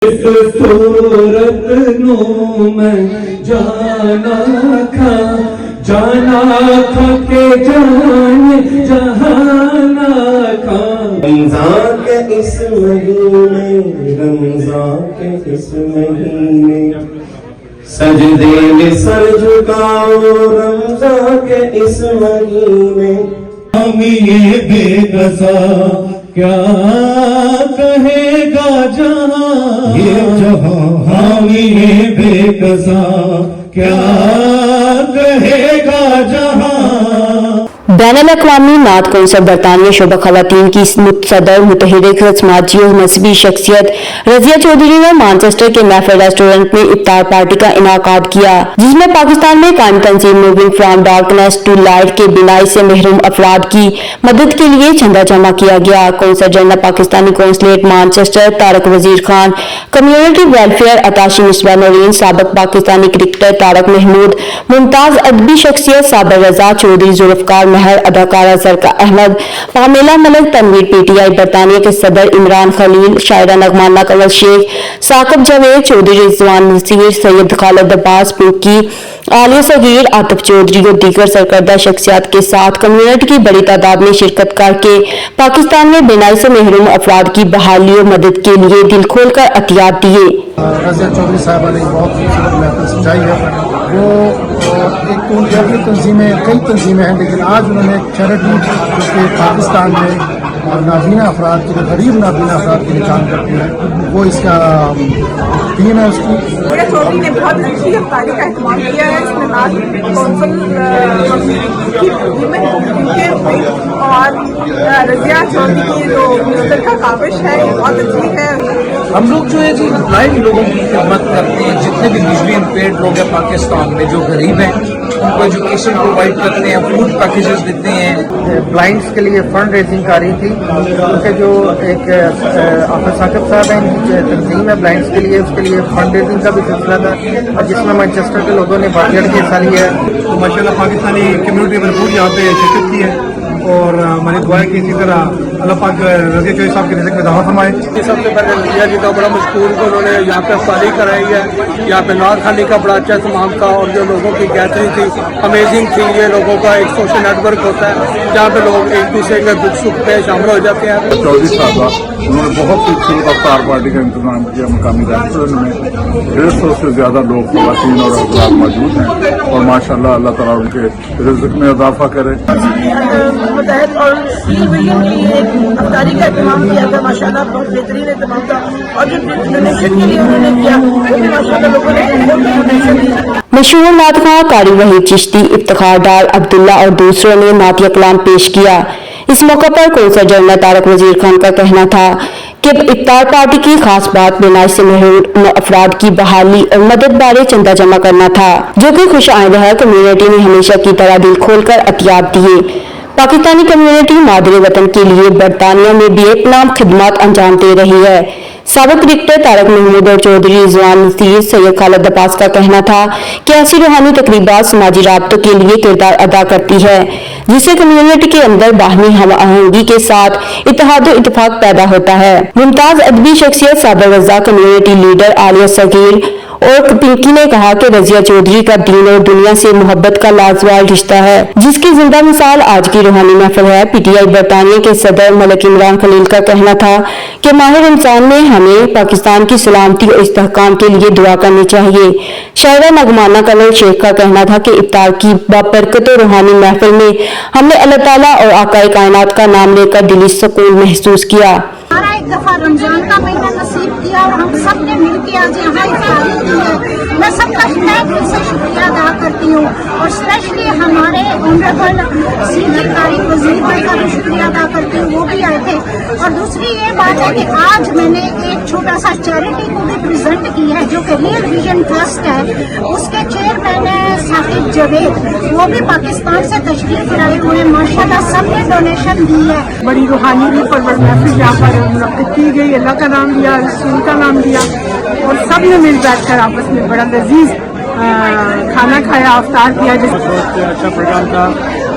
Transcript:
صورت نو میں جانا تھا کہ جان جہانا تھا. رمضان کے اس مہینے سجدے میں سر جھکاؤ. رمضان کے اس مہینے ہم یہ بے قضا کیا کہے گا جہاں یہ جہاں. ہم یہ بے قضا کیا کہے گا جہاں. بین الاقوامی نعت کونسل برطانیہ شعبہ خواتین کی صدر متحرک سماجی اور مذہبی شخصیت رضیہ چودھری نے مانچسٹر کے محفل ریسٹورنٹ میں افطار پارٹی کا انعقاد کیا، جس میں پاکستان میں قائم تنظیم moving from darkness to light کے بینائی سے محروم افراد کی مدد کے لیے چندہ جمع کیا گیا. Consul general Pakistani consulate Manchester Tariq Wazir Khan, community welfare attache Misbah Noreen, سابق پاکستانی کرکٹر طارق محمود، ممتاز ادبی شخصیت صابر رضا چودھری، ذوالفقار مہر، اداکارہ Zarqa Ahmed, Pamela Malik, Tanveer P T I برطانیہ کے صدر عمران خلیل، شاعرہ نغمانہ کنور شیخ، ثاقب جاوید چودھری، رضوان نصیر، سید خالد عباس پوکی، عالیہ صغیر، عاطف چودھری اور دیگر سرکردہ شخصیات کے ساتھ کمیونٹی کی بڑی تعداد میں شرکت کر کے پاکستان میں بینائی سے محروم افراد کی بحالی اور مدد کے لیے دل کھول کر عطیات دیے. رضیہ چودھری صاحبہ نے بہت خوبصورت محفل سجائی ہے. وہ ایک تو ان کی تنظیمیں کئی تنظیمیں ہیں، لیکن آج انہوں نے ایک چیریٹی جو کہ پاکستان میں نابینا افراد کے لیے، غریب نابینا افراد کے لیے کام کرتی ہے، وہ اس کا ٹیم ہے. اس کی رضیہ چودھری نے بہت اچھی افطاری کا اہتمام کیا ہے. اس میں نعت کونسل اور رضیہ چودھری کی جو میوزک کا کاوش ہے یہ بہت اچھی ہے. ہم لوگ جو ہے جی بلائنڈ لوگوں کی خدمت کرتے ہیں، جتنے بھی ویژولی امپیئرڈ لوگ ہیں پاکستان میں جو غریب ہیں ان کو ایجوکیشن پرووائڈ کرتے ہیں، فوڈ پیکیجز دیتے ہیں. بلائنڈس کے لیے فنڈ ریزنگ کر رہی تھی، کیونکہ جو ایک آفر ثاقب صاحب ہیں ان کی تنظیم ہے بلائنڈس کے لیے، اس کے لیے فنڈ ریزنگ کا بھی سلسلہ تھا اور جس میں مانچسٹر کے لوگوں نے بڑھ چڑھ کے حصہ لیا ہے. تو ماشاء اللہ پاکستانی کمیونٹی بھرپور یہاں پہ شرکت کی ہے اور ہماری دعا ہے کہ اسی طرح اللہ پاک رضیہ چودھری صاحب کے رزق میں اضافہ فرمائے. سب سے پہلے رضیہ جی کا بڑا مشکور کو انہوں نے یہاں پہ افطاری کرائی ہے. یہاں پہ نعت خوانی کا بڑا اچھا اہتمام تھا اور جو لوگوں کی گیدرنگ تھی امیزنگ تھی. یہ لوگوں کا ایک سوشل نیٹ ورک ہوتا ہے جہاں پہ لوگ ایک دوسرے کے دکھ سکھ پہ شامل ہو جاتے ہیں. چودھری صاحبہ انہوں نے بہت خوبصورت افطار پارٹی کا انتظام کیا. مقامی ریسٹورینٹ میں 150 سے زیادہ لوگ خواتین اور افراد موجود ہیں اور ماشاء اللہ اللہ تعالیٰ ان کے رزق میں اضافہ کرے. متحد اور افطاری کا اہتمام کیا تھا، ماشاء اللہ بہت بہترین اہتمام تھا اور جو ڈونیشن کے لیے انہوں نے کیا وہ بھی ماشاء اللہ لوگوں نے ڈونیشن دی. مشہور نعت خواں قاری وحید چشتی، افتخار ڈار عبداللہ اور دوسروں نے نعتیہ کلام پیش کیا. اس موقع پر کونسل جنرل طارق وزیر خان کا کہنا تھا کہ افطار پارٹی کی خاص بات بینائی سے محروم افراد کی بحالی اور مدد بارے چندہ جمع کرنا تھا، جو کہ خوش آئندہ ہے. کمیونٹی نے ہمیشہ کی طرح دل کھول کر عطیات دیے. پاکستانی کمیونٹی مادر وطن کے لیے برطانیہ میں بھی ایک نام خدمات انجام دے رہی ہے. سابق کرکٹر طارق محمود اور چودھری رضوان نصیر، سید خالد عباس کا کہنا تھا کہ ایسی روحانی تقریبات سماجی رابطوں کے لیے کردار ادا کرتی ہے، جس سے کمیونٹی کے اندر باہمی ہم آہنگی کے ساتھ اتحاد و اتفاق پیدا ہوتا ہے. ممتاز ادبی شخصیت صابر رضا، کمیونٹی لیڈر عالیہ صغیر اور پنکی نے کہا کہ رضیہ چودھری کا دین اور دنیا سے محبت کا لازوال رشتہ ہے، جس کی زندہ مثال آج کی روحانی محفل ہے. پی ٹی آئی برطانیہ کے صدر ملک عمران خلیل کا کہنا تھا کہ ماہ رمضان میں ہمیں پاکستان کی سلامتی اور استحکام کے لیے دعا کرنی چاہیے. شاعرہ نغمانہ کنور شیخ کا کہنا تھا کہ افطار کی بابرکت و روحانی محفل میں ہم نے اللہ تعالیٰ اور آقائے کائنات کا نام لے کر دلی سکون محسوس کیا. ہمارا ایک دفعہ رمضان کا مہینہ نصیب کیا اور ہم سب نے مل کے آج یہاں افطاری کی ہے. میں سب کا دل سے شکریہ ادا کرتی ہوں اور اسپیشلی ہمارے آنریبل سینئر طارق وزیر بھائی کا بھی شکریہ ادا کرتی ہوں، وہ بھی آئے تھے. اور دوسری یہ بات ہے کہ آج میں نے ایک چھوٹا سا چیریٹی کو بھی پریزنٹ کی ہے جو کہ ریئل ویژن ٹرسٹ ہے. اس کے چیئرمین ہے ثاقب جاوید، وہ بھی پاکستان سے تشریف لائے ہوئے ہیں. ماشاء اللہ سب نے ڈونیشن دی ہے. بڑی روحانی بھی پرور محفل یہاں پر منعقد کی گئی. اللہ کا نام لیا، رسول کا نام لیا اور سب نے مل بیٹھ کر آپس میں بڑا لذیذ کھانا کھایا، افطار کیا. بہت اچھا پروگرام تھا